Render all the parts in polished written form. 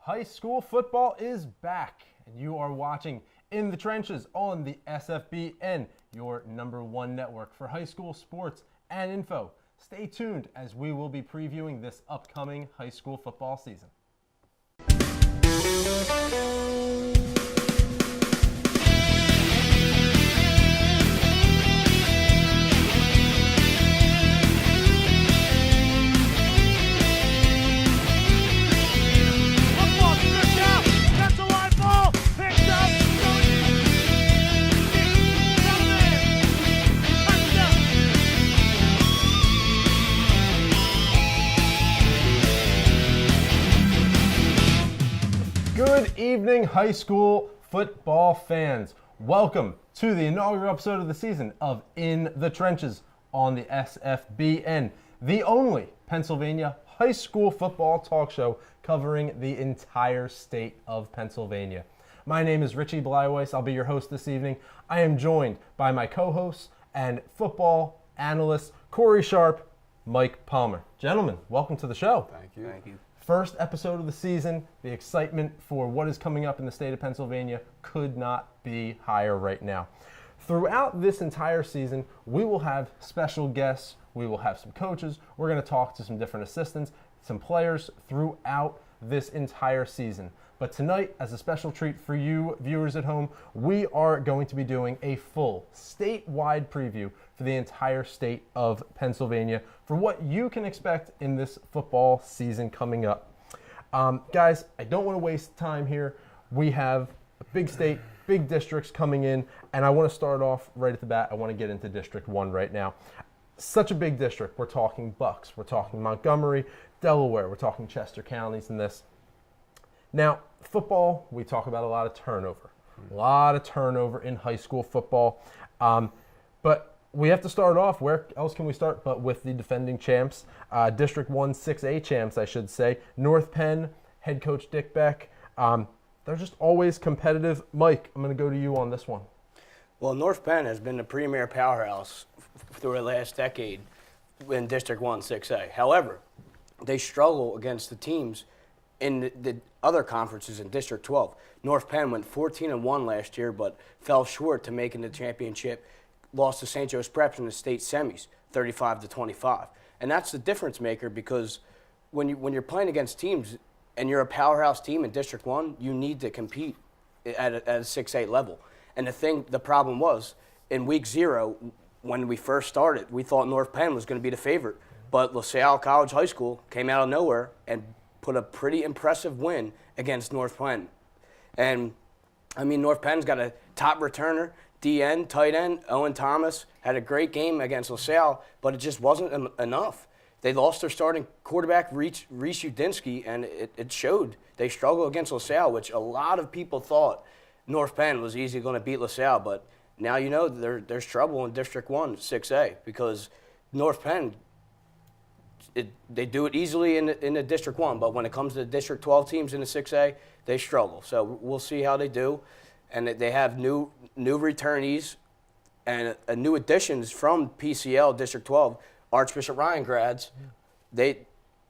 High school football is back, and you are watching In the Trenches on the SFBN, your #1 network for high school sports and info. Stay tuned as we will be previewing this upcoming high school football season. Good evening, high school football fans. Welcome to the inaugural episode of the season of In the Trenches on the SFBN, the only Pennsylvania high school football talk show covering the entire state of Pennsylvania. My name is Richie Blyweiss. I'll be your host this evening. I am joined by my co-hosts and football analysts, Corey Sharp, Mike Palmer. Gentlemen, welcome to the show. Thank you. Thank you. First episode of the season, the excitement for what is coming up in the state of Pennsylvania could not be higher right now. Throughout this entire season, we will have special guests, we will have some coaches, we're going to talk to some different assistants, some players throughout this entire season. But tonight, as a special treat for you viewers at home, we are going to be doing a full statewide preview for the entire state of Pennsylvania for what you can expect in this football season coming up. Guys, I don't want to waste time here. We have a big state, big districts coming in, and I want to start off right at the bat. I want to get into District 1 right now. Such a big district. We're talking Bucks, we're talking Montgomery, Delaware, we're talking Chester counties in this. Now, football, we talk about a lot of turnover. A lot of turnover in high school football. But we have to start off, where else can we start but with the defending champs, District 1 6A champs, I should say. North Penn, head coach Dick Beck. They're just always competitive. Mike, I'm going to go to you on this one. Well, North Penn has been the premier powerhouse through the last decade in District 1 6A. However, they struggle against the teams in the other conferences in District 12. North Penn went 14-1 last year, but fell short to making the championship. Lost to St. Joe's Preps in the state semis, 35-25. And that's the difference maker, because when you're playing against teams and you're a powerhouse team in District 1, you need to compete at a 6A level. And the problem was, in week 0, when we first started, we thought North Penn was going to be the favorite. But LaSalle College High School came out of nowhere and put a pretty impressive win against North Penn. And, I mean, North Penn's got a top returner, DN, tight end, Owen Thomas, had a great game against LaSalle, but it just wasn't enough. They lost their starting quarterback, Reese Udinsky, and it showed. They struggled against LaSalle, which a lot of people thought North Penn was easily going to beat LaSalle, but now you know there's trouble in District 1 6A, because North Penn, they do it easily in the District 1, but when it comes to the District 12 teams in the 6A, they struggle. So we'll see how they do. And they have new returnees and new additions from PCL District 12. Archbishop Ryan grads,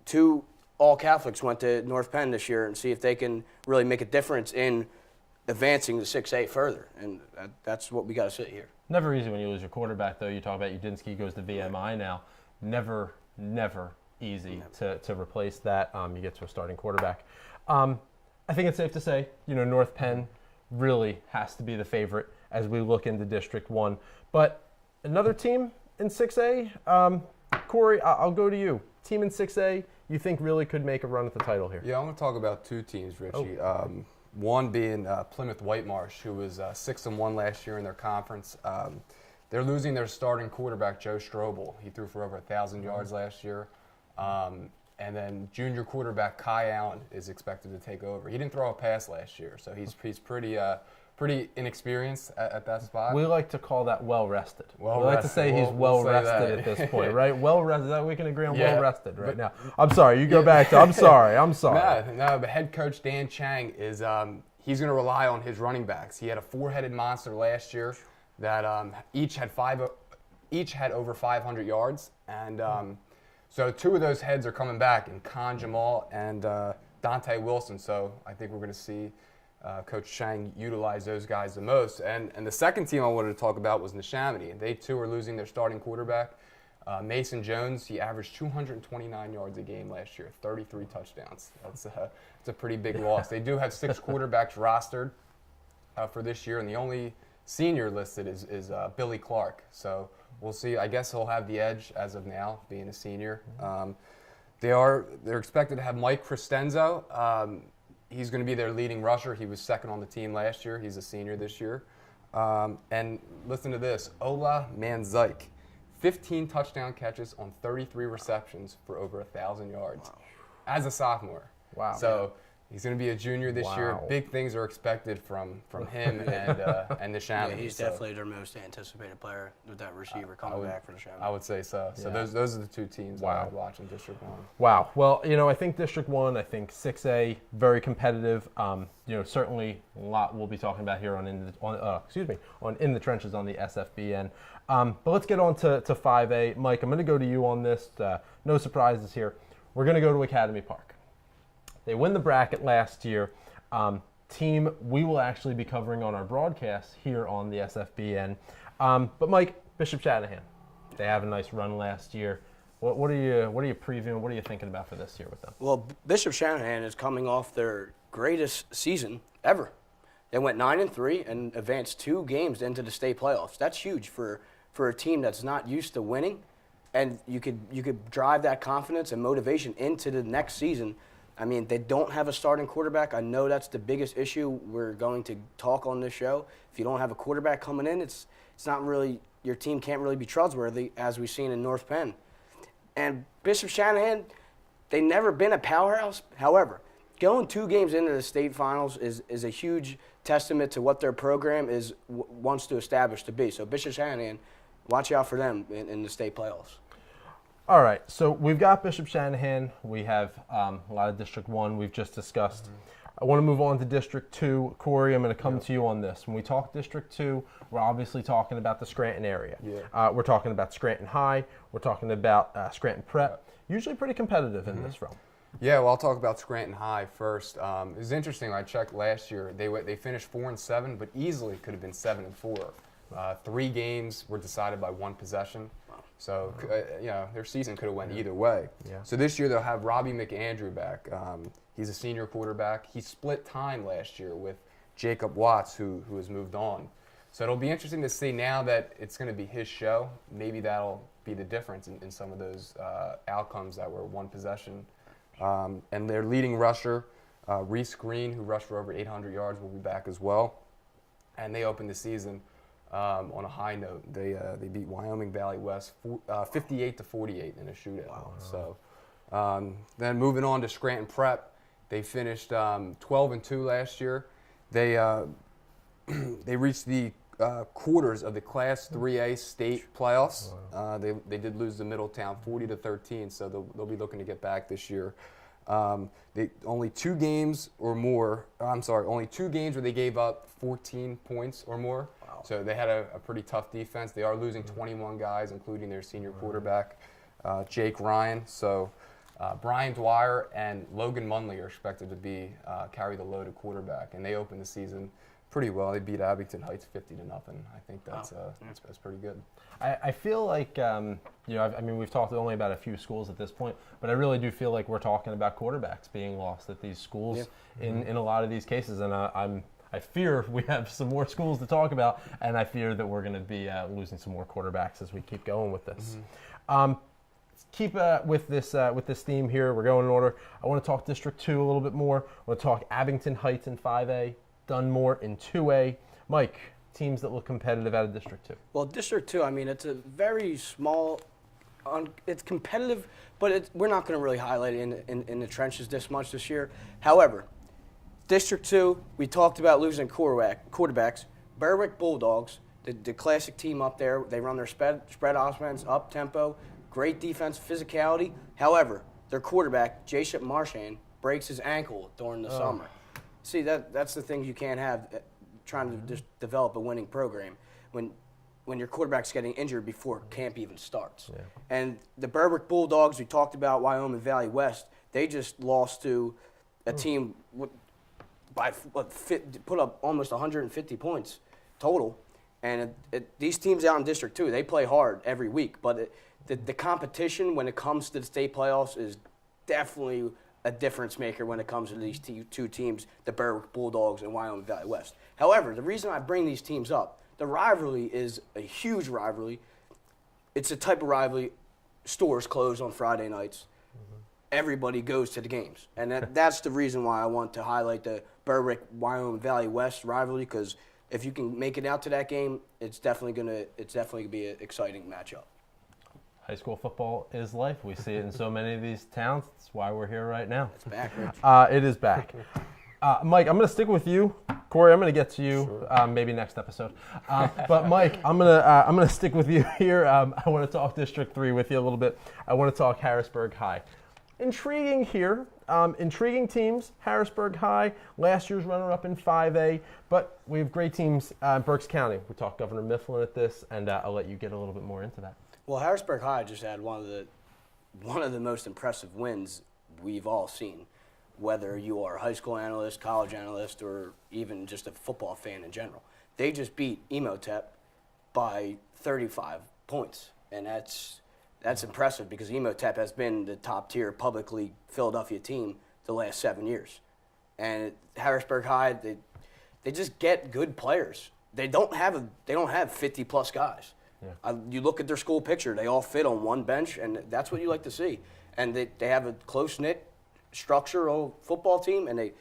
two all-Catholics went to North Penn this year, and see if they can really make a difference in advancing the 6A further. And that's what we got to sit here. Never easy when you lose your quarterback, though. You talk about Udinsky goes to VMI now. Never easy to replace that. You get to a starting quarterback. I think it's safe to say, North Penn really has to be the favorite as we look into District 1. But another team in 6A, Corey, I'll go to you. Team in 6A you think really could make a run at the title here? Yeah, I want to talk about two teams, Richie. One being Plymouth Whitemarsh, who was 6-1 last year in their conference. They're losing their starting quarterback, Joe Strobel. He threw for over 1,000 yards last year. And then junior quarterback Kai Allen is expected to take over. He didn't throw a pass last year, so he's pretty inexperienced at that spot. We like to call that well-rested. We like to say he's well-rested at this point, right? Well-rested. We can agree on well-rested right now. I'm sorry. You go back to I'm sorry. No, but head coach Dan Chang is he's going to rely on his running backs. He had a four-headed monster last year that each had over 500 yards, and so two of those heads are coming back, and Khan Jamal and Dante Wilson. So I think we're going to see Coach Chang utilize those guys the most. And the second team I wanted to talk about was Neshaminy. They too are losing their starting quarterback. Mason Jones, he averaged 229 yards a game last year, 33 touchdowns. That's a pretty big loss. They do have 6 quarterbacks rostered for this year, and the only senior listed is Billy Clark. So we'll see. I guess he'll have the edge as of now, being a senior. They're expected to have Mike Cristenzo. He's going to be their leading rusher. He was second on the team last year. He's a senior this year. And listen to this, Ola Manzik. 15 touchdown catches on 33 receptions for over 1,000 yards as a sophomore. Wow. So he's going to be a junior this year. Big things are expected from him and Neshaminy. Yeah, he's definitely their most anticipated player with that receiver coming back for Neshaminy. I would say so. So those are the 2 teams that I'd watch in District 1. Wow. Well, I think District 1, I think 6A, very competitive. Certainly a lot we'll be talking about here on In the Trenches on the SFBN. But let's get on to 5A. Mike, I'm going to go to you on this. No surprises here. We're going to go to Academy Park. They win the bracket last year. Team we will actually be covering on our broadcast here on the SFBN. But Mike, Bishop Shanahan, they have a nice run last year. What are you previewing? What are you thinking about for this year with them? Well, Bishop Shanahan is coming off their greatest season ever. They went 9-3 and advanced 2 games into the state playoffs. That's huge for a team that's not used to winning, and you could drive that confidence and motivation into the next season. I mean, they don't have a starting quarterback. I know that's the biggest issue we're going to talk on this show. If you don't have a quarterback coming in, it's not really, your team can't really be trustworthy, as we've seen in North Penn. And Bishop Shanahan, they never been a powerhouse. However, going 2 games into the state finals is a huge testament to what their program wants to establish to be. So Bishop Shanahan, watch out for them in the state playoffs. All right, so we've got Bishop Shanahan. We have a lot of District 1 we've just discussed. I want to move on to District 2. Corey, I'm going to come to you on this. When we talk District 2, we're obviously talking about the Scranton area. We're talking about Scranton High. We're talking about Scranton Prep. Usually pretty competitive in this realm. Yeah, well, I'll talk about Scranton High first. It was interesting. I checked last year. They finished 4-7, but easily could have been 7-4. 3 games were decided by 1 possession. So, their season could have went either way. Yeah. So this year they'll have Robbie McAndrew back. He's a senior quarterback. He split time last year with Jacob Watts, who has moved on. So it'll be interesting to see now that it's going to be his show. Maybe that'll be the difference in some of those outcomes that were 1 possession. And their leading rusher, Reese Green, who rushed for over 800 yards, will be back as well. And they opened the season on a high note. They beat Wyoming Valley West 58-48 in a shootout. Wow. So then moving on to Scranton Prep, they finished 12-2 last year. They reached the quarters of the Class 3A state playoffs. They did lose to Middletown 40-13, so they'll be looking to get back this year. Only 2 games where they gave up 14 points or more. Wow. So they had a pretty tough defense. They are losing 21 guys, including their senior quarterback, Jake Ryan. So Brian Dwyer and Logan Munley are expected to carry the load at quarterback, and they opened the season pretty well. They beat Abington Heights 50-0. I think that's pretty good. I feel like we've talked only about a few schools at this point, but I really do feel like we're talking about quarterbacks being lost at these schools in a lot of these cases, and I fear we have some more schools to talk about, and I fear that we're going to be losing some more quarterbacks as we keep going with this. Keep with this theme here. We're going in order. I want to talk District 2 a little bit more. I want to talk Abington Heights in 5A, Dunmore in 2A. Mike, teams that look competitive out of District 2. Well, District 2, it's a very small, it's competitive, but we're not going to really highlight it in the trenches this much this year. However, District 2, we talked about losing quarterbacks. Berwick Bulldogs, the classic team up there, they run their spread offense, up-tempo, great defense, physicality. However, their quarterback, Jacob Marchand, breaks his ankle during the summer. See, that's the thing you can't have trying to just develop a winning program when your quarterback's getting injured before camp even starts. Yeah. And the Berwick Bulldogs, we talked about Wyoming Valley West, they just lost to a team put up almost 150 points total. And these teams out in District 2, they play hard every week. But the competition when it comes to the state playoffs is definitely a difference maker when it comes to these two teams, the Berwick Bulldogs and Wyoming Valley West. However, the reason I bring these teams up, the rivalry is a huge rivalry. It's a type of rivalry, stores close on Friday nights. Everybody goes to the games. And that's the reason why I want to highlight the Berwick-Wyoming Valley West rivalry, because if you can make it out to that game, it's definitely gonna be an exciting matchup. High school football is life. We see it in so many of these towns. That's why we're here right now. It's back, Rich. It is back. Mike, I'm going to stick with you. Corey, I'm going to get to you maybe next episode. But Mike, I'm going to stick with you here. I want to talk District 3 with you a little bit. I want to talk Harrisburg High. Intriguing here. Intriguing teams. Harrisburg High, last year's runner-up in 5A. But we have great teams in Berks County. We talked Governor Mifflin at this, and I'll let you get a little bit more into that. Well, Harrisburg High just had one of the most impressive wins we've all seen, whether you are a high school analyst, college analyst, or even just a football fan in general. They just beat Emotep by 35 points, and that's impressive because Emotep has been the top-tier publicly Philadelphia team the last 7 years. And Harrisburg High, they just get good players. They don't have 50-plus guys. Yeah. You look at their school picture, they all fit on one bench, and that's what you like to see. And they have a close-knit, structural football team, and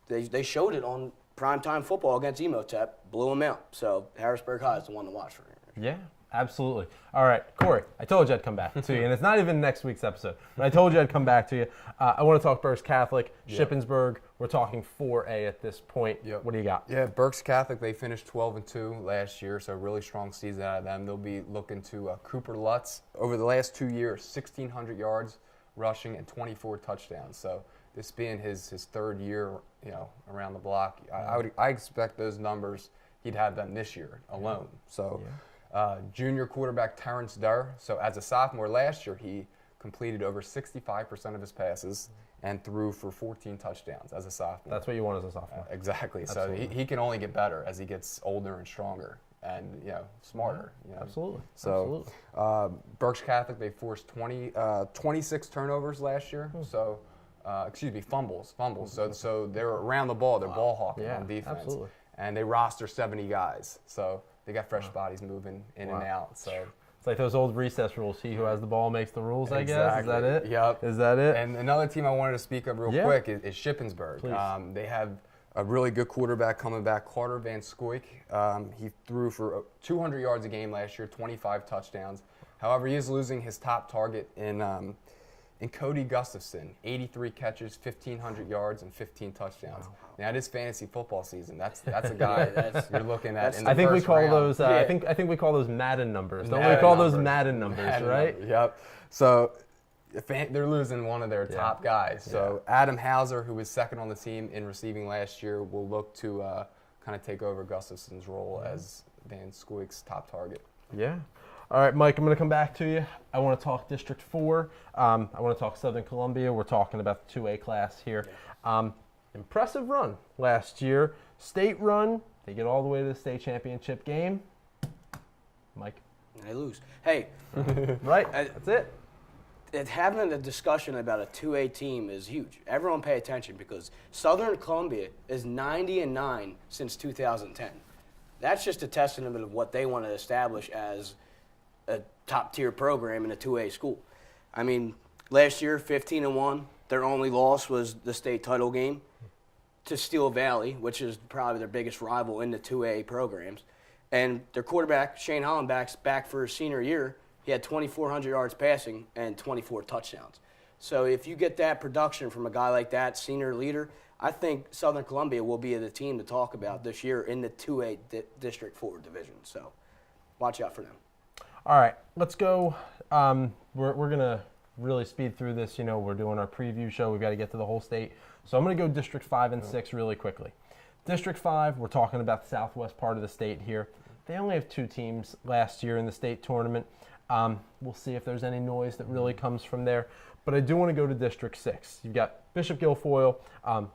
they showed it on primetime football against Emotep, blew them out. So Harrisburg High is the one to watch for you. Yeah, absolutely. All right, Corey, I told you I'd come back to you, and it's not even next week's episode, but I told you I'd come back to you. I want to talk Berks Catholic, Shippensburg. We're talking 4A at this point. Yep. What do you got? Yeah, Berks Catholic, they finished 12-2 last year, so a really strong season out of them. They'll be looking to Cooper Lutz. Over the last 2 years, 1,600 yards rushing and 24 touchdowns. So this being his third year, around the block, I expect those numbers. He'd have them this year alone. So junior quarterback Terrence Durr. So as a sophomore last year, he completed over 65% of his passes and threw for 14 touchdowns as a sophomore. That's what you want as a sophomore. Exactly. Absolutely. So he can only get better as he gets older and stronger and smarter. Absolutely. So Berks Catholic, they forced 26 turnovers last year. So fumbles. So they're around the ball. They're ball hawking on defense. Absolutely. And they roster 70 guys. So they got fresh bodies moving in and out. So it's like those old recess rules. He who has the ball makes the rules, I guess. Is that it? Yep. Is that it? And another team I wanted to speak of real quick is Shippensburg. They have a really good quarterback coming back, Carter Van Scoik. He threw for 200 yards a game last year, 25 touchdowns. However, he is losing his top target in Cody Gustafson, 83 catches, 1,500 yards, and 15 touchdowns. Wow. Now, it is fantasy football season. That's a guy you're looking at in the I think we first call round. those. I think we call those Madden numbers. Don't we call those Madden numbers, right? Yep. So they're losing one of their top guys. So Adam Hauser, who was second on the team in receiving last year, will look to kind of take over Gustafson's role as Van Scoik's top target. Yeah. All right, Mike, I'm going to come back to you. I want to talk District 4. I want to talk Southern Columbia. We're talking about the 2A class here. Impressive run last year. State run. They get all the way to the state championship game. Mike? And they lose. Hey. Right. That's it. Having a discussion about a 2A team is huge. Everyone pay attention because Southern Columbia is 90-9 since 2010. That's just a testament of what they want to establish as a top-tier program in a 2A school. I mean, last year, 15-1. Their only loss was the state title game to Steel Valley, which is probably their biggest rival in the 2A programs. And their quarterback, Shane Hollenbach's back for his senior year. He had 2,400 yards passing and 24 touchdowns. So if you get that production from a guy like that, senior leader, I think Southern Columbia will be the team to talk about this year in the 2A District 4 division. So watch out for them. All right, let's go. We're going to really speed through this. We're doing our preview show. We've got to get to the whole state. So I'm going to go District 5 and 6 really quickly. District 5, we're talking about the southwest part of the state here. They only have 2 teams last year in the state tournament. We'll see if there's any noise that really comes from there. But I do want to go to District 6. You've got Bishop Guilfoyle,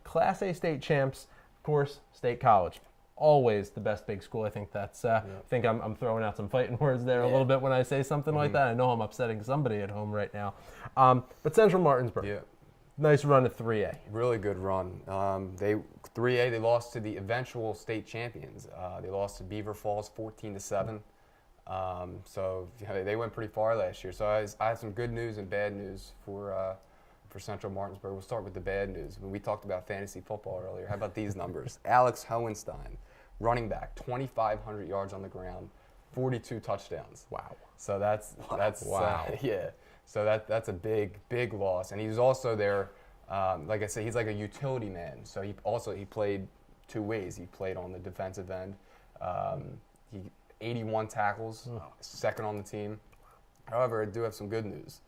Class A state champs, of course, State College. Always the best big school. I think that's. I think I'm throwing out some fighting words there a little bit when I say something like that. I know I'm upsetting somebody at home right now. But Central Martinsburg, nice run at 3A. Really good run. 3A, they lost to the eventual state champions. They lost to Beaver Falls 14-7. So they went pretty far last year. So I have some good news and bad news for Central Martinsburg. We'll start with the bad news. When we talked about fantasy football earlier, how about these numbers? Alex Hohenstein, running back, 2,500 yards on the ground, 42 touchdowns. Wow. So that's wow. So that's a big loss. And he's also there. Like I said, he's like a utility man. So he played two ways. He played on the defensive end. He 81 tackles, second on the team. However, I do have some good news.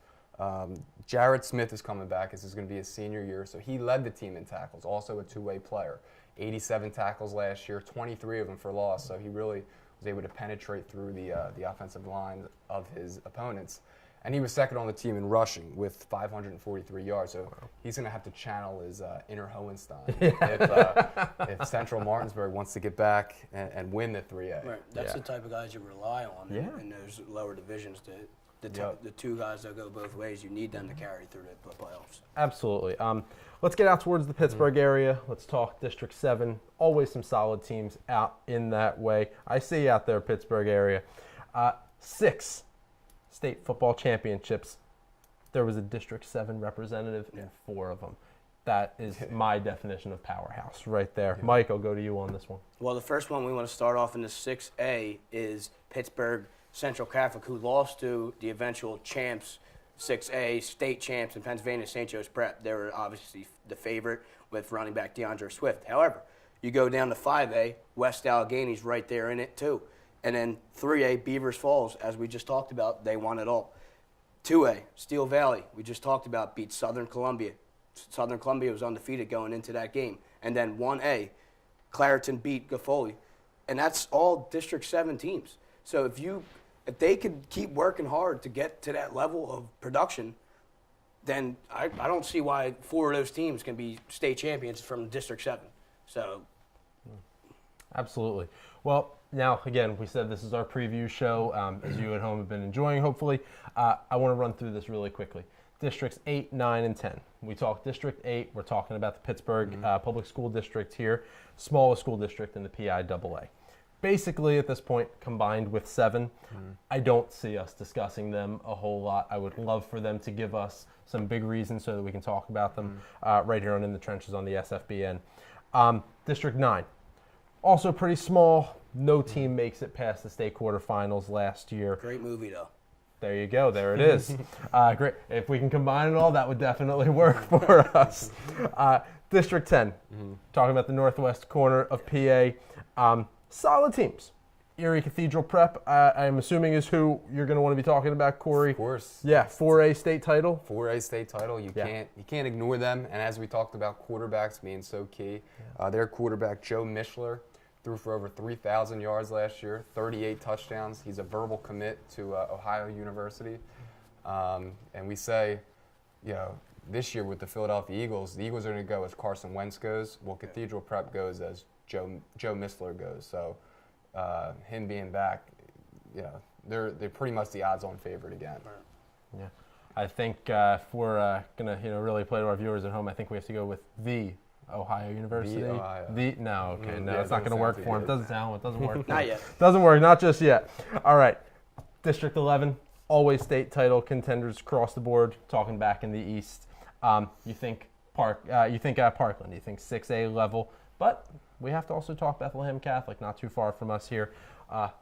Jared Smith is coming back. This is going to be his senior year. So he led the team in tackles, also a two-way player. 87 tackles last year, 23 of them for loss. So he really was able to penetrate through the offensive line of his opponents. And he was second on the team in rushing with 543 yards. So he's going to have to channel his inner Hohenstein if Central Martinsburg wants to get back and win the 3A. Right. That's the type of guys you rely on in those lower divisions. The two guys that go both ways, you need them to carry through the playoffs. Absolutely. Let's get out towards the Pittsburgh area. Let's talk District 7. Always some solid teams out in that way. I see you out there, Pittsburgh area. 6 state football championships. There was a District 7 representative in 4 of them. That is my definition of powerhouse right there. Yeah. Mike, I'll go to you on this one. Well, the first one we want to start off in the 6A is Pittsburgh Central Catholic, who lost to the eventual champs, 6A state champs in Pennsylvania, St. Joe's Prep. They were obviously the favorite with running back DeAndre Swift. However, you go down to 5A, West Allegheny's right there in it too. And then 3A, Beavers Falls, as we just talked about, they won it all. 2A, Steel Valley, we just talked about, beat Southern Columbia. Southern Columbia was undefeated going into that game. And then 1A, Clareton beat Guilfoyle. And that's all District 7 teams. So if they could keep working hard to get to that level of production, then I don't see why 4 of those teams can be state champions from District 7. So, absolutely. Well, now, again, we said this is our preview show, as you at home have been enjoying, hopefully. I want to run through this really quickly. Districts 8, 9, and 10. We talk District 8. We're talking about the Pittsburgh Public School District here, smallest school district in the PIAA. Basically, at this point, combined with 7, I don't see us discussing them a whole lot. I would love for them to give us some big reasons so that we can talk about them right here on In the Trenches on the SFBN. District 9, also pretty small. No team makes it past the state quarterfinals last year. Great movie, though. There you go. There it is. Great. If we can combine it all, that would definitely work for us. District 10, talking about the northwest corner of PA. Solid teams. Erie Cathedral Prep, I'm assuming, is who you're going to want to be talking about, Corey. Of course. Yeah, 4A state title. 4A state title. You can't ignore them. And as we talked about quarterbacks being so key, their quarterback, Joe Mishler, threw for over 3,000 yards last year, 38 touchdowns. He's a verbal commit to Ohio University. And we say, this year with the Philadelphia Eagles, the Eagles are going to go as Carson Wentz goes. Well, Cathedral Prep goes as Joe Mishler goes. So him being back, they're pretty much the odds-on favorite again. Yeah, I think if we're gonna really play to our viewers at home, I think we have to go with the Ohio University. The Ohio. It's not gonna work for him. It doesn't work. Not yet. Doesn't work. Not just yet. All right, District 11, always state title contenders across the board. Talking back in the East, you think Parkland? You think 6A level? But we have to also talk Bethlehem Catholic, not too far from us here.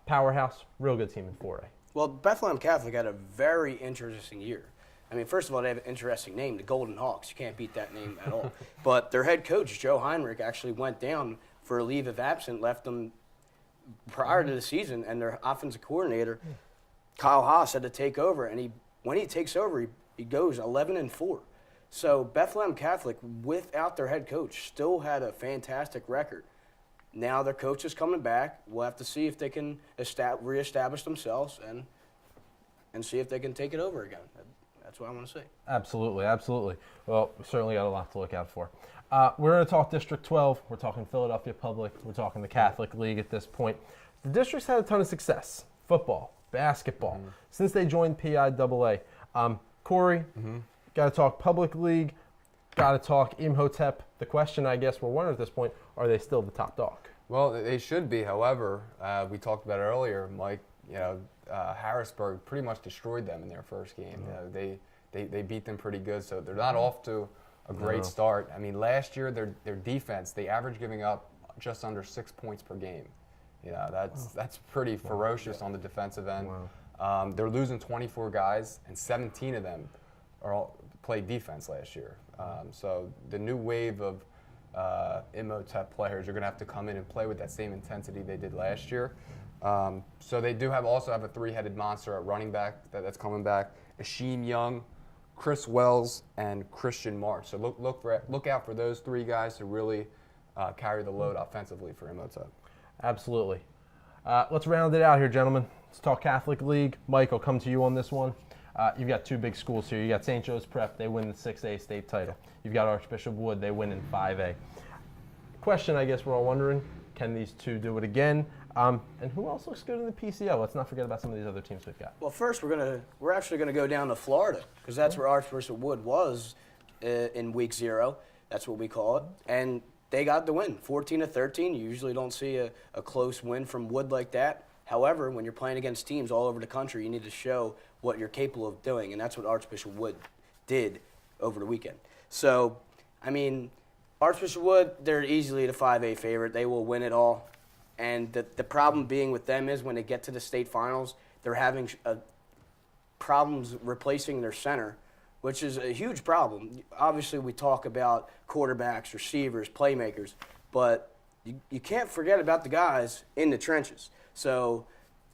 Powerhouse, real good team in 4A. Well, Bethlehem Catholic had a very interesting year. I mean, first of all, they have an interesting name, the Golden Hawks. You can't beat that name at all. But their head coach, Joe Heinrich, actually went down for a leave of absence, left them prior to the season, and their offensive coordinator, Kyle Haas, had to take over. And when he takes over, he goes 11-4. So Bethlehem Catholic, without their head coach, still had a fantastic record. Now their coach is coming back. We'll have to see if they can reestablish themselves and see if they can take it over again. That's what I want to see. Absolutely, absolutely. Well, we certainly got a lot to look out for. We're going to talk District 12. We're talking Philadelphia Public. We're talking the Catholic League at this point. The district's had a ton of success. Football, basketball, since they joined PIAA. Corey, got to talk Public League, got to talk Imhotep. The question, I guess, we're wondering at this point, are they still the top dog? Well, they should be. However, we talked about it earlier, Mike, Harrisburg pretty much destroyed them in their first game. They beat them pretty good, so they're not off to a great start. I mean, last year, their defense, they averaged giving up just under 6 points per game. That's pretty ferocious on the defensive end. They're losing 24 guys, and 17 of them played defense last year. So the new wave of Imhotep players are going to have to come in and play with that same intensity they did last year. So they do also have a three-headed monster at running back that's coming back. Asheen Young, Chris Wells, and Christian March. So look out for those three guys to really carry the load offensively for Imhotep. Absolutely. Let's round it out here, gentlemen. Let's talk Catholic League. Mike, I'll come to you on this one. You've got two big schools here. You got St. Joe's Prep. They win the 6A state title. You've got Archbishop Wood. They win in 5A. Question, I guess we're all wondering, can these two do it again? And who else looks good in the PCO? Let's not forget about some of these other teams we've got. Well, first we're actually gonna go down to Florida because that's where Archbishop Wood was in week 0. That's what we call it, and they got the win, 14-13. You usually don't see a close win from Wood like that. However, when you're playing against teams all over the country, you need to show what you're capable of doing, and that's what Archbishop Wood did over the weekend. So, I mean, Archbishop Wood, they're easily the 5A favorite. They will win it all. And the problem being with them is when they get to the state finals, they're having problems replacing their center, which is a huge problem. Obviously, we talk about quarterbacks, receivers, playmakers, but you can't forget about the guys in the trenches. So,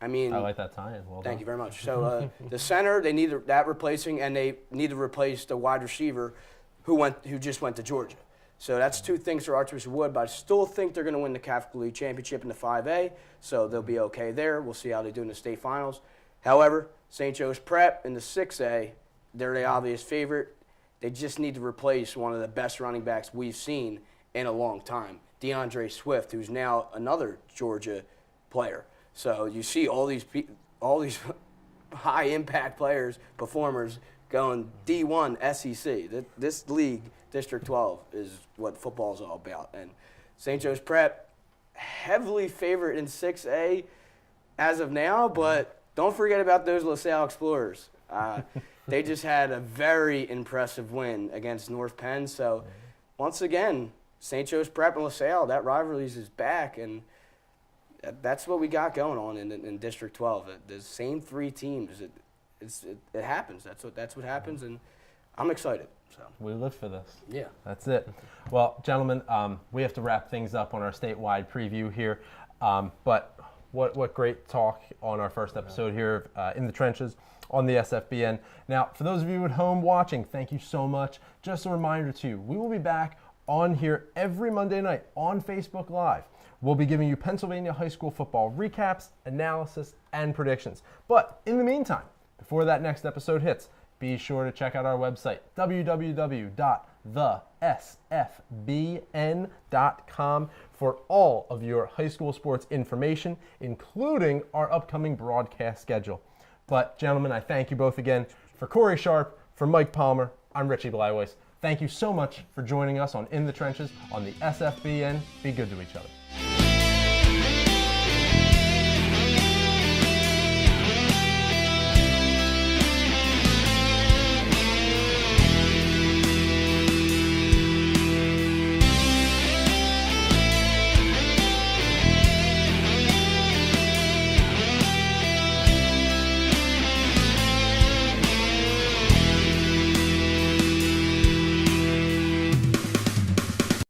I mean, I like that tie-in. Well thank done. you very much. So the center, they need that replacing, and they need to replace the wide receiver who just went to Georgia. So that's two things for Archbishop Wood, but I still think they're going to win the Catholic League Championship in the 5A, so they'll be okay there. We'll see how they do in the state finals. However, St. Joe's Prep in the 6A, they're the obvious favorite. They just need to replace one of the best running backs we've seen in a long time, DeAndre Swift, who's now another Georgia player. So you see all these high-impact players, performers, going D1 SEC. This league, District 12, is what football is all about. And St. Joe's Prep, heavily favored in 6A as of now, but don't forget about those LaSalle Explorers. They just had a very impressive win against North Penn. So once again, St. Joe's Prep and LaSalle, that rivalry is back, and that's what we got going on in District 12. The same three teams. It happens. That's what happens, and I'm excited. So we live for this. Yeah, that's it. Well, gentlemen, we have to wrap things up on our statewide preview here. But what great talk on our first episode here in the trenches on the SFBN. Now, for those of you at home watching, thank you so much. Just a reminder to you, we will be back on here every Monday night on Facebook Live. We'll be giving you Pennsylvania high school football recaps, analysis, and predictions. But in the meantime, before that next episode hits, be sure to check out our website, www.thesfbn.com, for all of your high school sports information, including our upcoming broadcast schedule. But, gentlemen, I thank you both again. For Corey Sharp, for Mike Palmer, I'm Richie Bleiweiss. Thank you so much for joining us on In the Trenches on the SFBN. Be good to each other.